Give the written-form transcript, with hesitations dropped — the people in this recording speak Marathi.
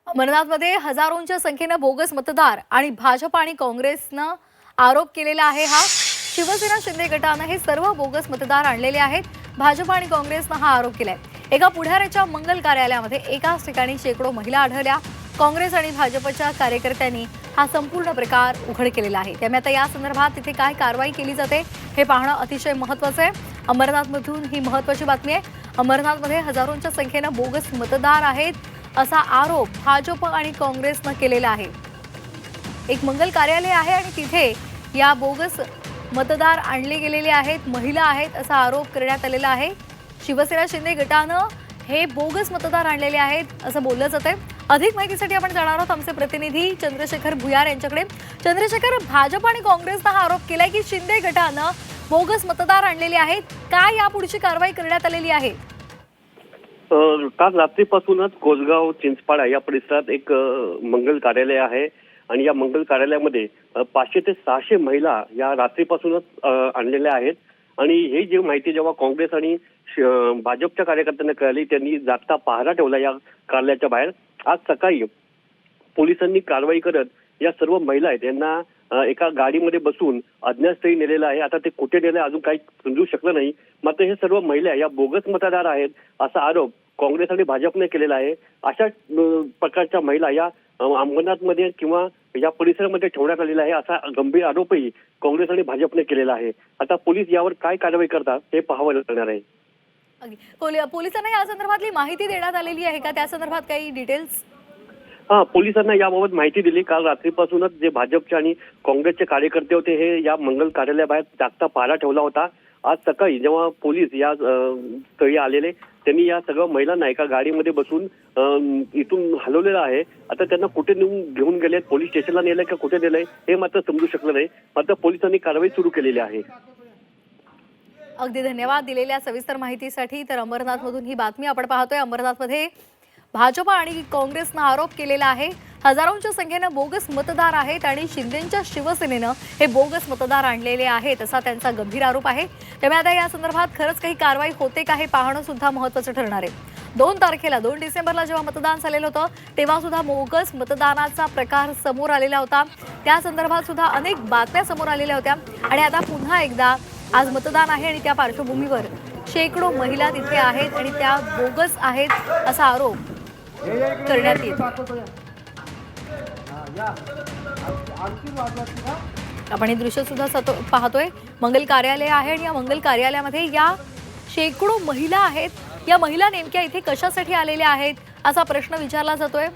अमरनाथमध्ये हजारोंच्या संख्येने बोगस मतदार आणि भाजप आणि काँग्रेसनं आरोप केलेला आहे। हा शिवसेना शिंदे गटाने हे सर्व बोगस मतदार आणलेले आहेत। भाजप आणि काँग्रेसनं हा आरोप केलाय। एका पुढाऱ्याच्या मंगल कार्यालयामध्ये एकाच ठिकाणी शेकडो महिला आढळल्या। काँग्रेस आणि भाजपच्या कार्यकर्त्यांनी हा संपूर्ण प्रकार उघड केलेला आहे। त्यामुळे आता या संदर्भात तिथे काय कारवाई केली जाते हे पाहणं अतिशय महत्त्वाचं आहे। अमरनाथमधून ही महत्त्वाची बातमी आहे। अमरनाथमध्ये हजारोंच्या संख्येने बोगस मतदार आहेत असा आरोप भाजप आणि काँग्रेसने केलेला आहे। एक मंगल कार्यालय आहे आणि तिथे या बोगस मतदार आणले गेलेले आहेत, महिला आहेत असा आरोप करण्यात आलेला आहे। शिवसेना शिंदे गटानं हे बोगस मतदार आणलेले आहेत असं बोललं जातंय। अधिक माहितीसाठी आपण जाणार आहोत आमचे प्रतिनिधी चंद्रशेखर भुयार यांच्याकडे। चंद्रशेखर, भाजप आणि काँग्रेसने हा आरोप केलाय की शिंदे गटानं बोगस मतदार आणलेले आहेत। काय यापुढची कारवाई करण्यात आलेली आहे? काल रात्रीपासूनच कोसगाव चिंचपाडा या परिसरात एक मंगल कार्यालय आहे आणि या मंगल कार्यालयामध्ये 500 ते 600 महिला या रात्रीपासूनच आणलेल्या आहेत। आणि ही जी माहिती जेव्हा काँग्रेस आणि भाजपच्या कार्यकर्त्यांना कळली, त्यांनी जागता पहारा ठेवला या कार्यालयाच्या बाहेर। आज सकाळी पोलिसांनी कारवाई करत या सर्व महिला आहेत यांना एका गाडीमध्ये बसून अज्ञातस्थळी नेलेलं आहे। आता ते कुठे नेले अजून काही समजू शकलं नाही। मात्र हे सर्व महिला या बोगस मतदार आहेत असा आरोप काँग्रेस आणि भाजपने केलेला आहे। अशा प्रकारच्या महिला या अमरनाथमध्ये किंवा या परिसरामध्ये ठेवण्यात आलेला आहे असा गंभीर आरोपही काँग्रेस आणि भाजपने केलेला आहे। आता पोलीस यावर काय कारवाई करतात हे पाहावं लागणार आहे। पोलिसांना या संदर्भातली माहिती देण्यात आलेली आहे का? त्या संदर्भात काही डिटेल्स? पोलिसांना याबाबत माहिती दिली। काल रात्रीपासूनच जे भाजपचे आणि काँग्रेसचे कार्यकर्ते होते हे या मंगल कार्यालयाबाहेर जागता पहारा ठेवला होता। आज सकाळी जेव्हा पोलीस या स्थळी आलेले, त्यांनी या सगळ्या महिलांना एका गाडीमध्ये बसून इथून हलवलेलं आहे। आता त्यांना कुठे घेऊन गेलेत, पोलीस स्टेशनला नेलंय का कुठे नेलंय हे मात्र समजू शकलं नाही। मात्र पोलिसांनी कारवाई सुरू केलेली आहे। अगदी धन्यवाद दिलेल्या सविस्तर माहितीसाठी। तर अमरनाथमधून ही बातमी आपण पाहतोय। अमरनाथमध्ये भाजप आणि काँग्रेसने आरोप केलेला आहे। हजारोंच्या संख्येने बोगस मतदार आहेत आणि शिंदेंच्या शिवसेनेनं हे बोगस मतदार आणलेले आहेत असा त्यांचा गंभीर आरोप आहे। त्यामुळे आता या संदर्भात खरंच काही कारवाई होते का हे पाहणं सुद्धा महत्त्वाचं ठरणार आहे। 2 तारखेला 2 डिसेंबरला जेव्हा मतदान झालेलं होतं तेव्हा सुद्धा बोगस मतदानाचा प्रकार समोर आलेला होता। त्या संदर्भात सुद्धा अनेक बातम्या समोर आलेल्या होत्या आणि आता पुन्हा एकदा आज मतदान आहे आणि त्या पार्श्वभूमीवर शेकडो महिला तिथे आहेत आणि त्या बोगस आहेत असा आरोप करण्यात येतो। आपण हे दृश्य सुद्धा पाहतोय। मंगल कार्यालय आहे आणि या मंगल कार्यालयामध्ये या शेकडो महिला आहेत। या महिला नेमक्या इथे कशासाठी आलेल्या आहेत असा प्रश्न विचारला जातोय।